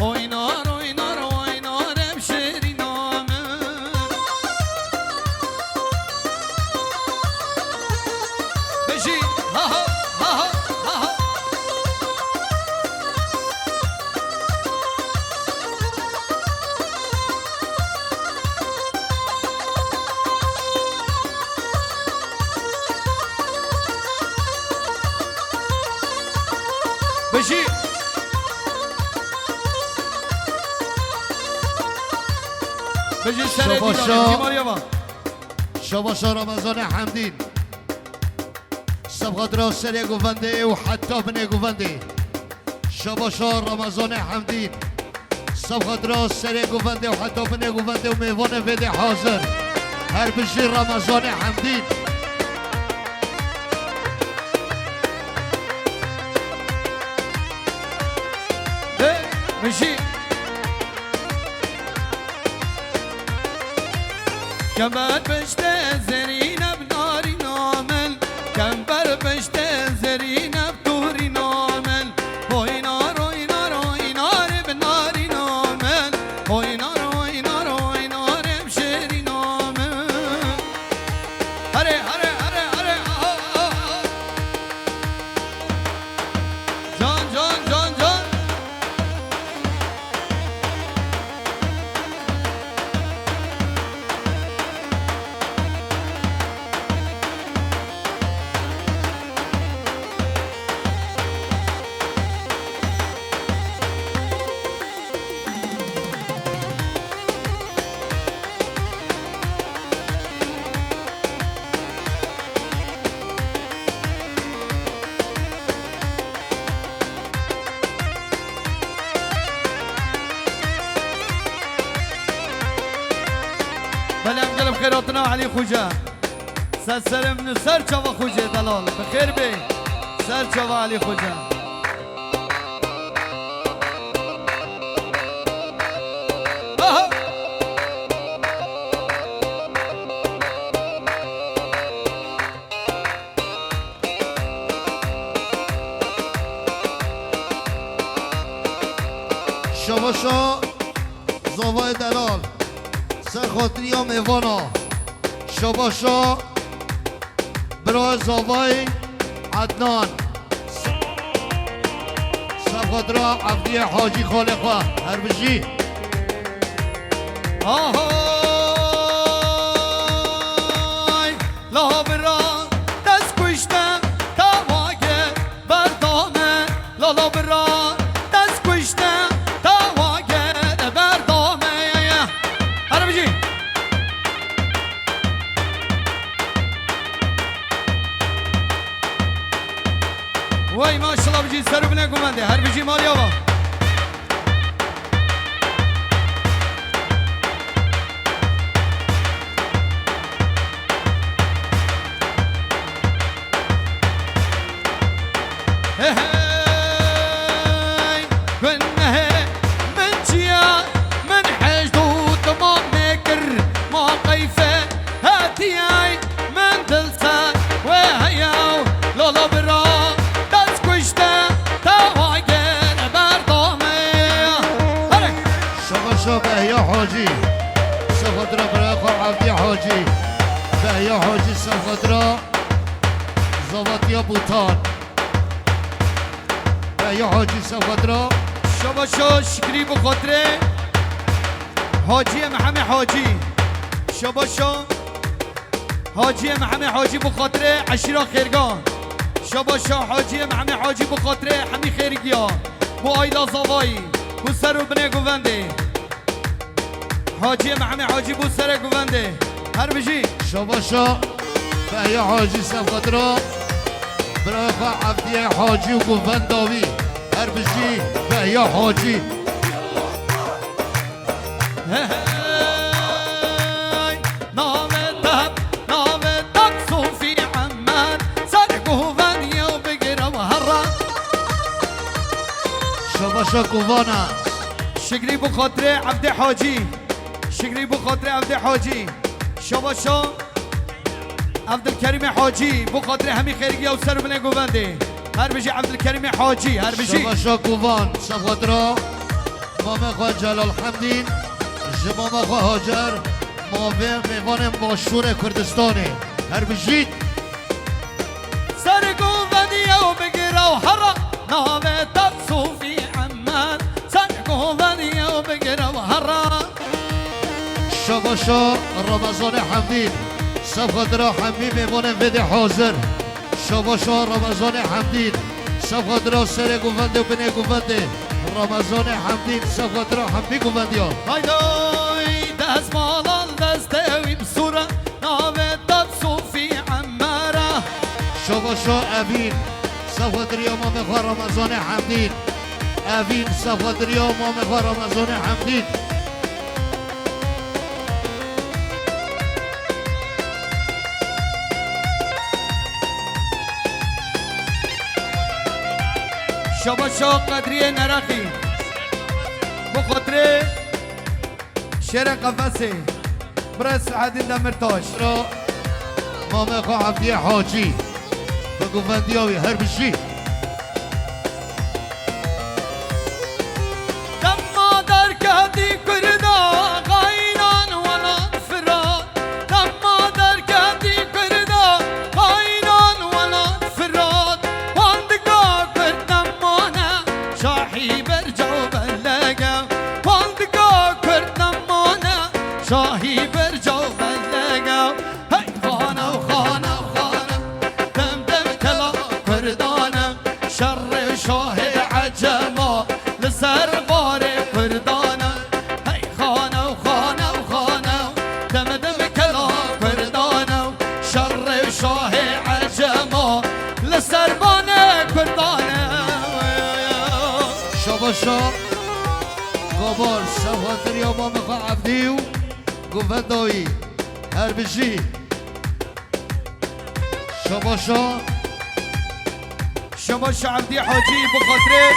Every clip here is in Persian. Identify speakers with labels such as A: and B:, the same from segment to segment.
A: oynar oynar oynar hemşeri namı. Beşi ha ha ha ha ha ha. Beşi بجي سنة دينا
B: شباشا رمضان حمدين سبقت راس سري قوفندي وحتى بني قوفندي شباشا رمضان حمدين سبقت راس سري قوفندي وحتى بني قوفندي وميفون فيدي حاضر هر بجي رمضان حمدين
A: بجي كمبر بشته زرینه بناری نامل كمبر بشته زرینه بطوری نامل وینار وینار وینار بناری نامل وینار وینار وینار بشری نامل هره هره هره هره جان جان جان جان بله امگلم خیراتنا علی خوجه سر من سر چوا خوجه دلال بخیر بی سر چوا علی خوجه آها
B: شباشا زوای دلال سر خاطری هم ایوانا شباشا برای زوای عدنان سر خاطر عبدی حاجی خالقه هر بجی
A: آهای لا برا دست کشتم تواگه بردامه لا برا دست کشتم تواگه بردامه هر بجی وای ماشاءالله بجی سر بنه گمنده هر بجی مالی آقا
B: بهيا حاجي سفدرا براخو عبدي حاجي بهيا حاجي سفدرا زواتيا بوتان بهيا حاجي سفدرا
A: شباشو شکری بخاطره حاجی محمد حاجی شباشو حاجی محمد حاجی بخاطره عشیرا خیرگان شباشو حاجی محمد حاجی بخاطره همی خیرگیا بو آیدا زوایی بو سر و بنه گونده حاجی محمد حاجی بو سر گونده هر بجی
B: شباشا بهيا حاجي سفدرا براخو عبدي حاجي وقوفنداوي هر بجي بهيا حاجي شباشا قوانا
A: شکری بخاطر عبد حاجی شکری بخاطر عبد حاجی شباشا عبدالکریم حاجی بخاطر همی خیرگی و سر بنه گوونده هر بجی عبدالکریم حاجی هر بجی
B: شباشا قوان سفدرا مام خوا جلال حمدین جمام خوا هاجر ماوه میوان مشهور کردستانه هر بجید
A: سر گوندی و بگیر و هر نامه تب صوفی عمان سر گوندی و بگیر و هر
B: شباشا رمضان حمدین صفقت را حمی میوان ویده حاضر شباشا رمضان حمدین صفقت را سر گوونده و بینه گوونده رمضان حمدین صفقت را حمی گوونده ها
A: هایدای دست مالان دستوی بسورا نامه تب صوفی عمارا
B: شباشا اوین صفقت ریا مام خواه رمضان حمدین اوین صفقت ریا مام خواه رمضان حمدین
A: شباشا قدری نرخی بخاطر شیر قفصه برای سعدین دمرتاش
B: را مام خواه عبدی حاجی به گووندی هاوی هر بشی
A: دما در کهدی کردا غاینان ولا فراد دما در کهدی کردا غاینان ولا فراد واندگا کردم مانا شاهی برجو بلگم واندگا کردم مانا شاهی برجو بلگم هی خانه و خانه و خانه دم دم کلا کردانم شر شاه عجما لسر بار کردانم هی خانه و خانه و خانه دم دم کلا کردانم شر شاه عجما لسر بار کردانم
B: شباشا گابار صفحات ریا مام خواه عبدی و گووند هاوی هر بشی شباشا
A: شباش عبدی حاجی بخاطر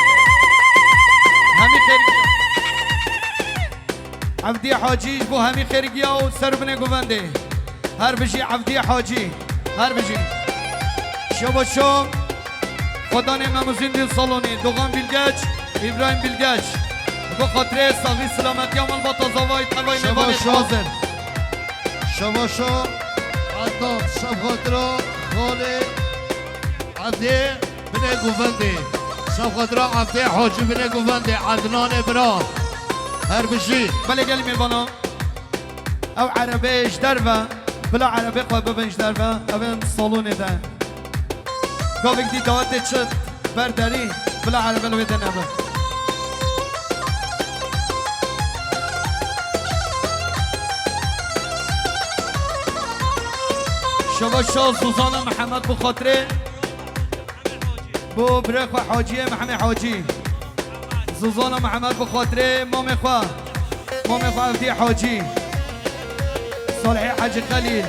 A: همی خیرگی عبدی حاجی بو همی خیرگی و سر بنه گونده هر بشی عبدی حاجی هر بشی شباشو خدا نمازین دیل سالونی دوغان بیلگچ ابراهیم بیلگچ بخاطر ساقی سلامتی عمل با تازاوای طلای میوانش
B: شباشو.
A: حاضر
B: شباشا عدنان صفحات را خال عبدی بنه گوونده صفحات را عبدی حاجی بنه گوونده عدنان ابرا هر بشی
A: بله گل میوانا او عربیش دربه بلا عربی خواه ببنش دربه او سالونه ده گاوک دی داوت چت برداری بلا عربی لوی ده نبه شبا شاه سوزان محمد بخاطره بو برخ و حاجی محمد حاجی سوزان محمد بخاطره مام خواه عبدی حاجی صالحی حاج خلیل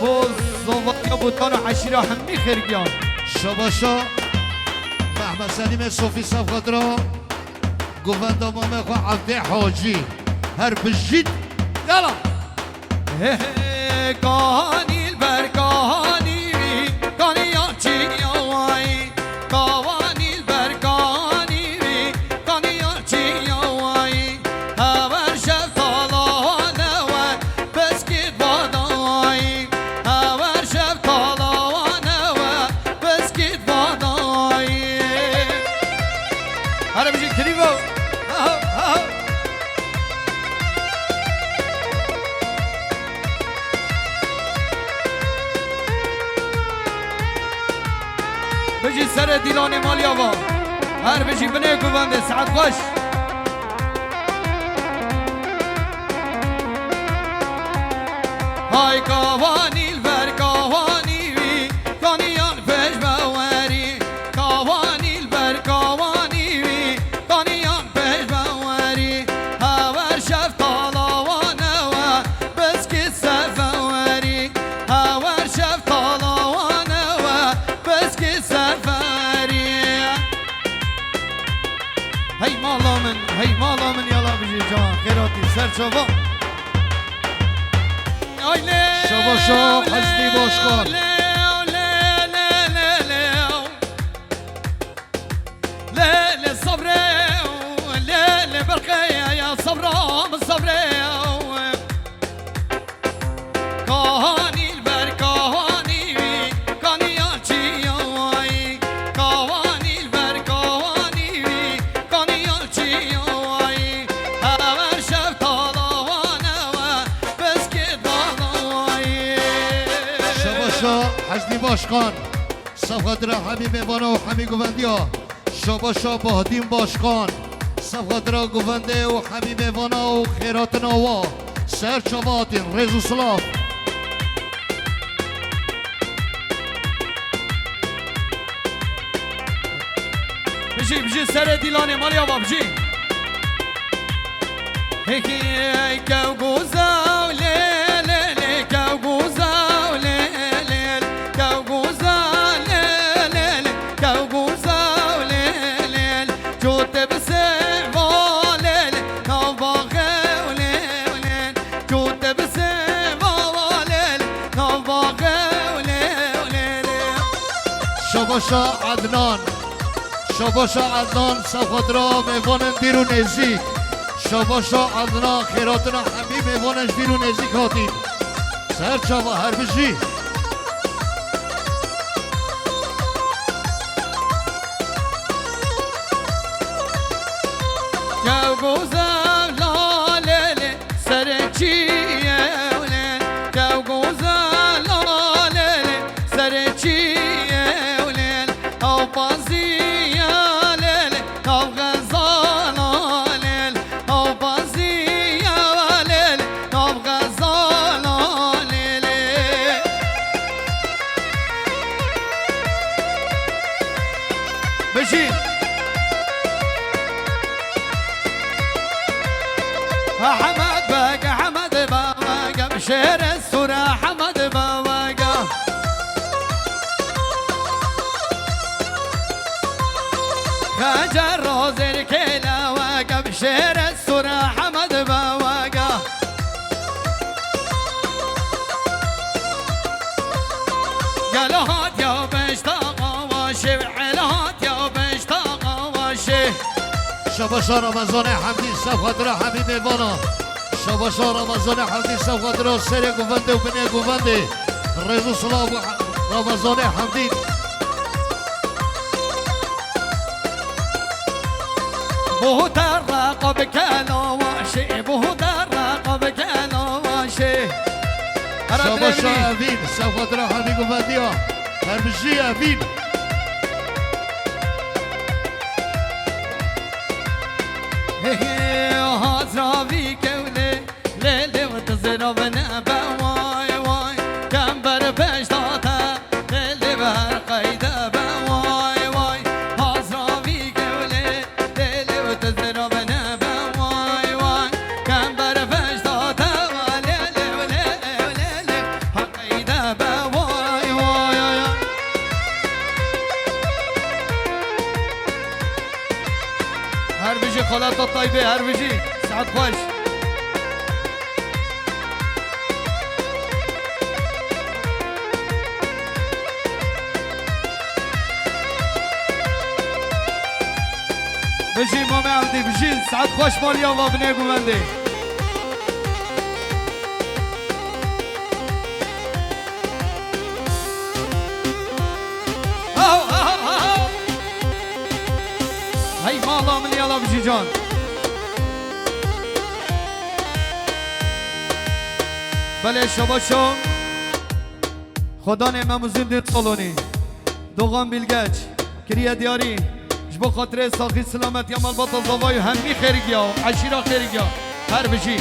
A: بو زوات یا بوتان و عشیره همی خیرگیان
B: شباشا محمد سلیم صوفی صفحات را گووند مام خواه عبدی حاجی هر بشید یلا
A: کانی البرکانی کانی یا چی یا وای کانی البرکانی کانی یا چی یا وای هاور شب طالانه و بسکیت بادای هاور شب طالانه و بسکیت بادای هر بجی کریبو بجی سر دیلان مالیاوا هر بجی بنه گوونده ساعت خوش های کاوانی البر کاوانی وی کانیان پیش باوری کاوانی البر کاوانی وی کانیان پیش باوری هاور شف طالوانه و بسکت سفوری هاور شف طالوانه و بسکت سفری هی مالا من یالا بجی جان خیراتی سر چوبا
B: شباشا حسنی باشکار
A: لا صبر لا صبرا صبرا کهانی البر کهانی کانی آلچی آی کهانی البر کهانی کانی آلچی آی هر شب تالاوانه و بسکت بالای
B: شباشا حزبی باشخان صفقت را همین میوانه و همین گوونده ها شباشا بهدین باشخان صفقت را گوونده و همین میوانه و خیرات نوا سر چواتین رزو سلاف
A: بجی سر دیلانه مالی آبا بجی هیکی کو گوزاو لیلی کو گوزاو لیلی کو گوزاو لیلی کو گوزاو لیلی جوت بسوا لیلی نو باغه لیلی جوت بسوا لیلی نو باغه لیلی
B: شباشا عدنان شباشا عدنان صفقت را میوانن بیرون نزدیک شباشا عدنان خیراتنا همین میوانش بیرون نزدیک هاتین سر چاوا هر بجی
A: کو گوزاو لالیلی سر چیه ولین کو گوزاو لالیلی سر چیه ولین او بازیه لیلی او غزالا لیلی او بازیه لیلی او غزالا لیلی بشین حمد باقا حمد باقا بشير السورة حمد باقا خجر روز الكيلة واقا بشير السورة حمد باقا قالوا هات يا بشتاقا واشي وعلات يا بشتاقا واشي
B: شباشا رمضان حمدی صفقت را همین میوانا شباشا رمضان حمدی صفقت را سر گوونده و بنه گوونده رزو سلام رمضان حمدی
A: بهت الرقب كلواشي بهت الرقب كلواشي
B: شباشا امین صفقت را همین گوونده ها هر بجی امین
A: هازراوي كولي ليلي وتزرع بنابا واي واي كم بربش طاطا ليلي بهر قيدة واي واي هازراوي كولي ليلي وتزرع بنابا واي واي كم بربش طاطا ليلي وليلي وليلي بهر قيدة واي واي هر بيجي خالات الطيبة هر بيجي سعد خوش بيجي مامي عبدي بيجي سعد خوش مال يابا بنيقو مندي هاي مالا من يلا بيجي جان بله شباشو خدا نعمموزین دید قلونی دوغان بیلگچ کریه دیاری جبو خاطر ساخی سلامت یا مال بطل زوای همی خیرگیا عشیرا خیرگیا هر بشی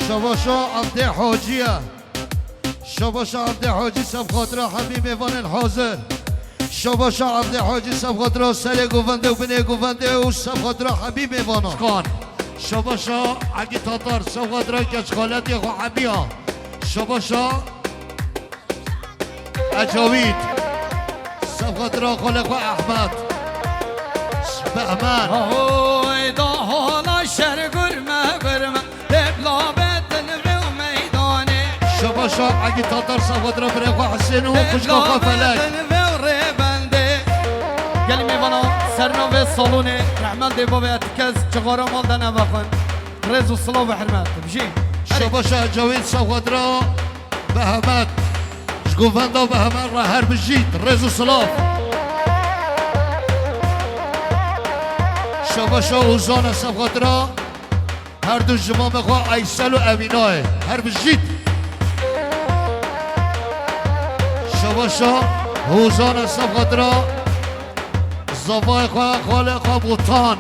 B: شباشا عبد حاجیه شباشا عبد حاجی صفقات را همین میوان حاضر شباشا عبد حاجی صفقات را سر گوونده و بنه گوونده و صفقات را همین میوان خان شباشا اگی تاتار صفقات را کچخالت یا خواهمیا شباشا اجاوید صفقات را خالق احمد بهمن
A: اوه دا حالا شر گرمه گرمه دبلا بدن و میدانه
B: شباشا اگی تاتار صفقات را بره حسین و خوشگاه فلک
A: بدن و ری بنده گل میوانا سرناوه سالونه رحمل دی بابا اتکز چغارا مال دنه بخون رز و صلاح و حرمت بجی
B: شباشا جاوید سوادرا به همت شگوفندا به همت را هر بجید رز و سلاف شباشا اوزان سوادرا هر دو جمع بخواه ایسل و امیناه هر بجید شباشا اوزان سوادرا زوای خواه خالق خواه بوتان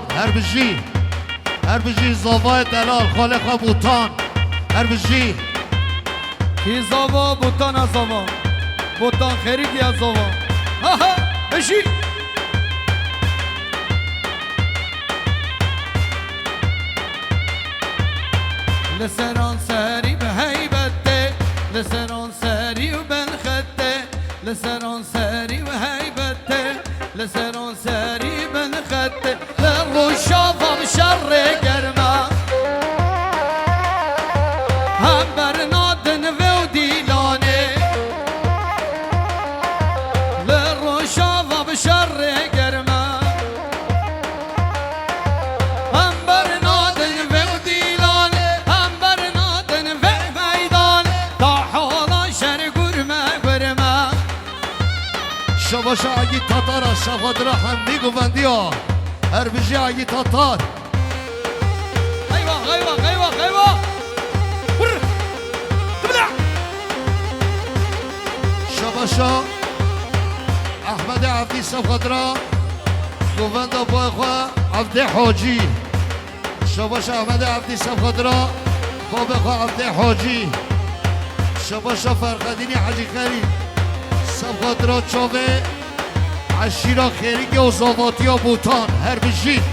B: هر بجی زوای دلال خالق خواه بوتان هر بجی
A: کی زاوا بوتان از زاوا بوتان خیریکی از زاوا ها ها بشی لسران سری به هیبته لسران سری و بنخته لسران سری و هیبته لسران سری بنخته لروشافم شر گرما هم برنادن و دیلانه لروشافم شر گرما هم برنادن و دیلانه هم برنادن و میدان تا حالا شر گرما
B: شباشا اگی تاتارا سوادرا هم میگووندی ها هر بجی اگی تاتار
A: غیوه بر تبلع
B: شباشا احمد عبدی سوادرا گووندا بای خواه عبد حاجی شباشا احمد عبدی سوادرا باب خواه عبد حاجی شباشا فرقدینی حاجی خری سوادرا چاوه عشیرا خیریگی و زاواتی و بوتان هر بجید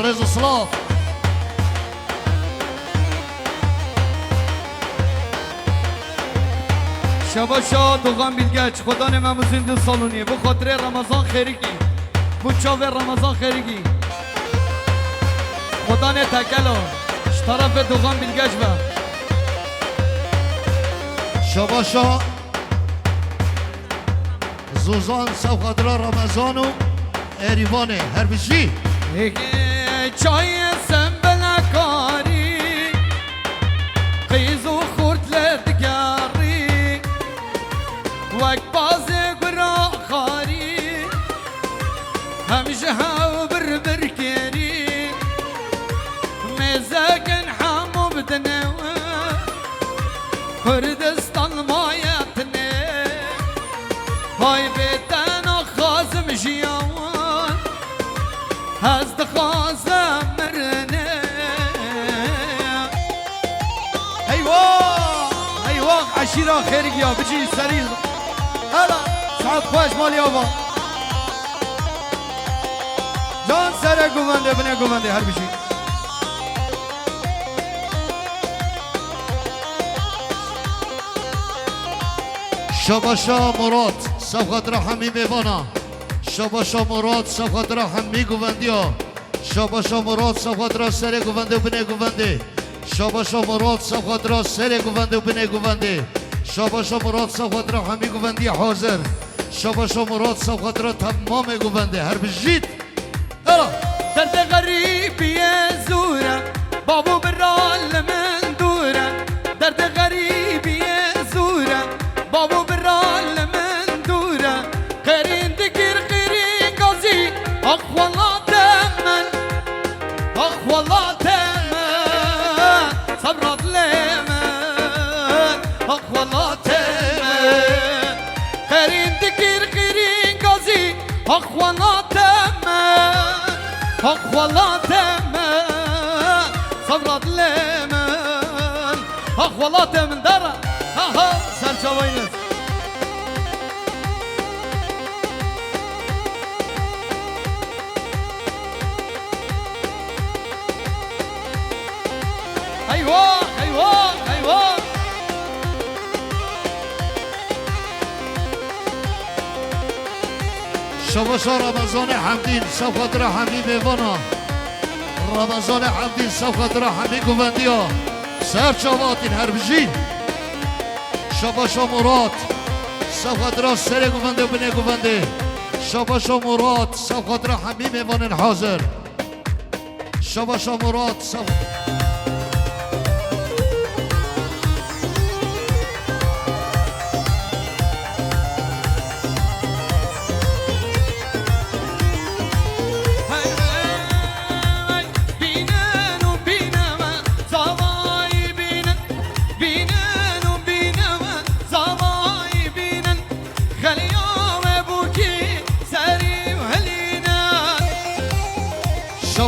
B: رز سلاف
A: شباشا دوغان بیلگچ خدا نمموزین دو سالونیه بو خاطر رمضان خیریگی بو چاوه رمضان خیریگی خدا نه تکلو طرف دوغان بیلگچ با
B: شباشا زوزان سوخادرا رمضان و ایریوانه هر بجی
A: چای سنبلکاری قیز و خورد لدگاری وک باز گرا خاری همشه ها بر کری مزاگن حمو بدنوه کردستان مایتنه های بیتن خازم جیان هست خازم مرنه ایوه عشیرا خیرگی ها بجی سریع هلا سعود خوش مالی آبا جان سر گوونده بنه گوونده هر بجی
B: شباشا مراد سوخادرا همی میوانا شباشا مراد سوخادرا همی گووندی ها شباشا مراد سوخادرا سر گوونده و بنه گوونده شباشا مراد سوخادرا سر گوونده و بنه گوونده شباشا مراد سوخادرا همی گووندی حاضر شباشا مراد سوخادرا تمام گوونده هر بجید هلا
A: درد غریبی زوره بابو برال من دوره درد غریبی زوره بابو برال من دوره قرین دگر قرین قازی اخ والله تمن اخ والله تمن صبرت لمن اخ والله تمن قرین دگر قرین قازی اخ والله تمن اخ والله تمن صبرت لمن اخ والله تمن دره ها ها سرچاوینز ایوه
B: شباشا رمضان حمدین سوخادرا همی میوانا رمضان حمدین سوخادرا همی گووندی ها سر چاواتین هر بجی شباشا مراد سوخادرا سر گوونده و بنه گوونده شاباشا مراد صف خاطر همه میوانن حاضر شاباشا مراد صف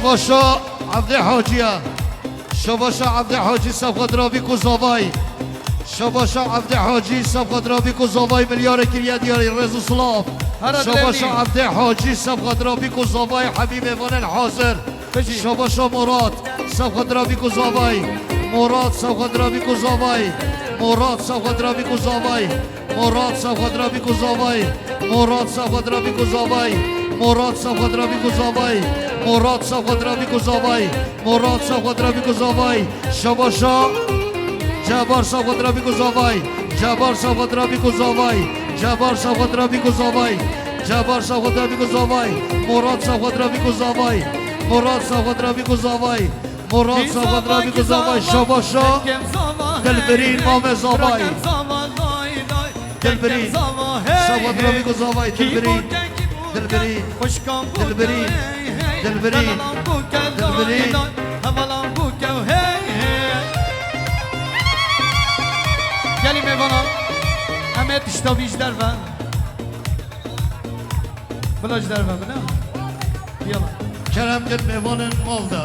B: شاباشا عبد حاجیه شاباشا عبد حاجی صف خاطر بیکو زاوای شاباشا عبد حاجی صف خاطر بیکو زاوای میلیار کریه دیاری رزو سلاف شاباشا عبد حاجی صف خاطر بیکو زاوای حبیب ایوان حاضر شاباشا مراد صف خاطر بیکو زاوای مراد صف خاطر بیکو زاوای مراد صف خاطر بیکو زاوای مراد صف خاطر بیکو زاوای مراد صف خاطر بیکو زاوای مراد صف خاطر بیکو زاوای مراد صف خاطر بیکو زاوای مراد صف خاطر بیکو زاوای شاباشا جبار صف خاطر بیکو زاوای جبار صف خاطر بیکو زاوای جبار صف خاطر بیکو زاوای جبار صف خاطر بیکو زاوای مراد صف خاطر بیکو زاوای مراد صف خاطر بیکو زاوای مراد صف خاطر بیکو زاوای شاباشا دلبرین مام زاوای دلبرین صف خاطر بیکو زاوای دلبرین دلبرین دلبرین دلبرین دلبرین
A: گلی میوانا همه تشتابیش در بند بلاش در بند نه بیالا
B: کرم گل میوانن مالدا